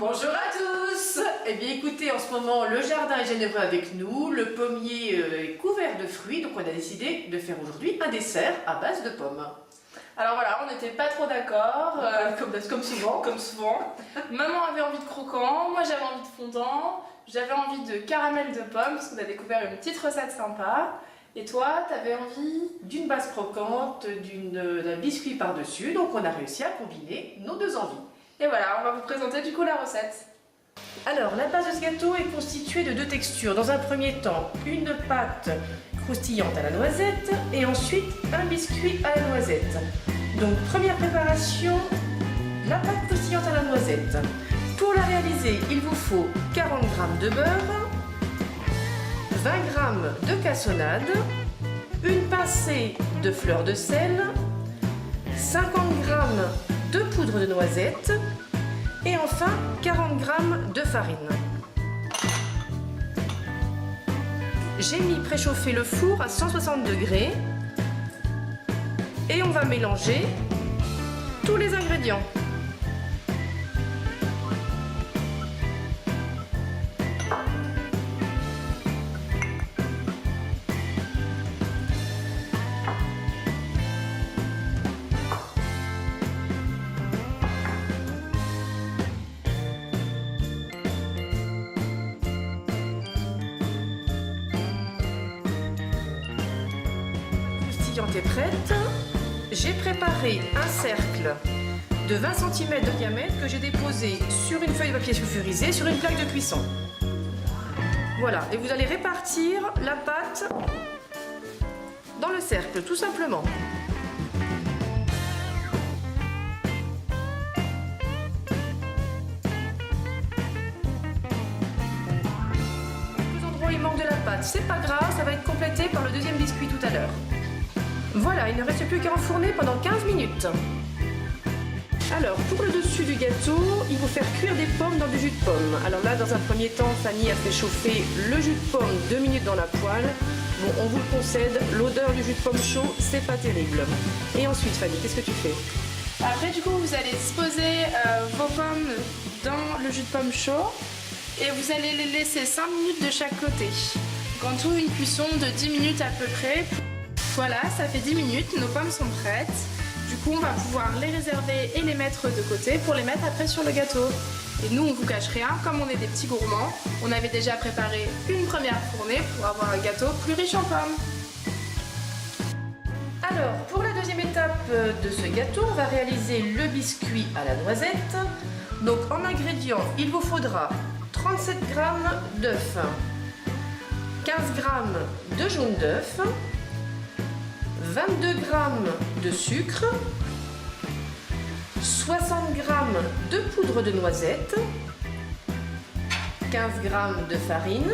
Bonjour à tous. Eh bien écoutez, en ce moment le jardin est généreux avec nous, le pommier est couvert de fruits, donc on a décidé de faire aujourd'hui un dessert à base de pommes. Alors voilà, on n'était pas trop d'accord, Comme souvent. comme souvent. Maman avait envie de croquant, moi j'avais envie de fondant, j'avais envie de caramel de pommes parce qu'on a découvert une petite recette sympa. Et toi, t'avais envie D'une base croquante, d'un biscuit par-dessus, donc on a réussi à combiner nos deux envies. Et voilà, on va vous présenter du coup la recette. Alors, la base de ce gâteau est constituée de deux textures. Dans un premier temps, une pâte croustillante à la noisette et ensuite un biscuit à la noisette. Donc, première préparation, la pâte croustillante à la noisette. Pour la réaliser, il vous faut 40 g de beurre, 20 g de cassonade, une pincée de fleur de sel, 50 g de poudre de noisette et enfin 40 g de farine. J'ai mis préchauffer le four à 160 degrés et on va mélanger tous les ingrédients. Est prête. J'ai préparé un cercle de 20 cm de diamètre que j'ai déposé sur une feuille de papier sulfurisé sur une plaque de cuisson. Voilà, et vous allez répartir la pâte dans le cercle, tout simplement. Les endroits où il manque de la pâte, c'est pas grave, ça va être complété par le deuxième biscuit tout à l'heure. Voilà, il ne reste plus qu'à enfourner pendant 15 minutes. Alors, pour le dessus du gâteau, il faut faire cuire des pommes dans du jus de pomme. Alors là, dans un premier temps, Fanny a fait chauffer le jus de pomme 2 minutes dans la poêle. Bon, on vous le concède, l'odeur du jus de pomme chaud, c'est pas terrible. Et ensuite, Fanny, qu'est-ce que tu fais? Après du coup, vous allez disposer vos pommes dans le jus de pomme chaud et vous allez les laisser 5 minutes de chaque côté. Donc en tout, une cuisson de 10 minutes à peu près. Voilà, ça fait 10 minutes, nos pommes sont prêtes. Du coup, on va pouvoir les réserver et les mettre de côté pour les mettre après sur le gâteau. Et nous, on vous cache rien, comme on est des petits gourmands, on avait déjà préparé une première fournée pour avoir un gâteau plus riche en pommes. Alors, pour la deuxième étape de ce gâteau, on va réaliser le biscuit à la noisette. Donc, en ingrédients, il vous faudra 37 g d'œufs, 15 g de jaune d'œuf, 22 g de sucre, 60 g de poudre de noisette, 15 g de farine,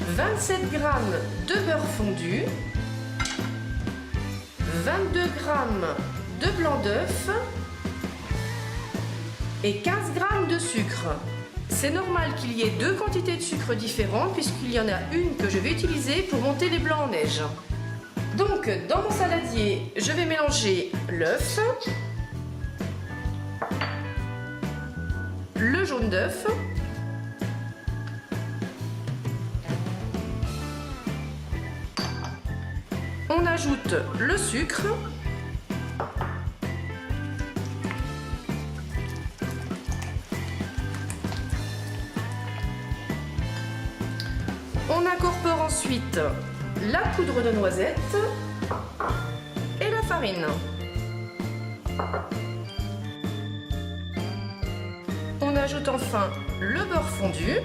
27 g de beurre fondu, 22 g de blanc d'œuf et 15 g de sucre. C'est normal qu'il y ait deux quantités de sucre différentes puisqu'il y en a une que je vais utiliser pour monter les blancs en neige. Donc dans mon saladier, je vais mélanger l'œuf, le jaune d'œuf, on ajoute le sucre, on incorpore ensuite la poudre de noisette et la farine. On ajoute enfin le beurre fondu.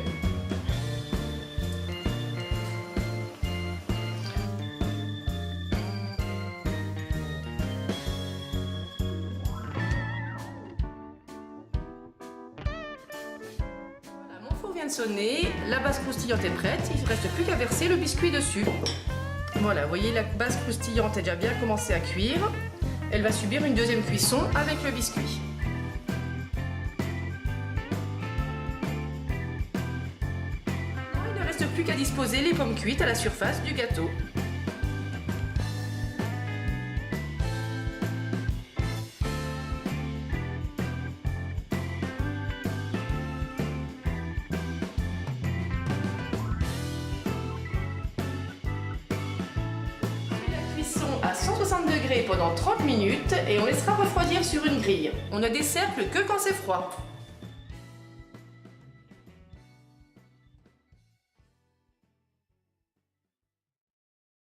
Vient de sonner, la base croustillante est prête, il ne reste plus qu'à verser le biscuit dessus. Voilà, vous voyez la base croustillante a déjà bien commencé à cuire. Elle va subir une deuxième cuisson avec le biscuit. Il ne reste plus qu'à disposer les pommes cuites à la surface du gâteau. à 160 degrés pendant 30 minutes et on laissera refroidir sur une grille. On ne décercle que quand c'est froid.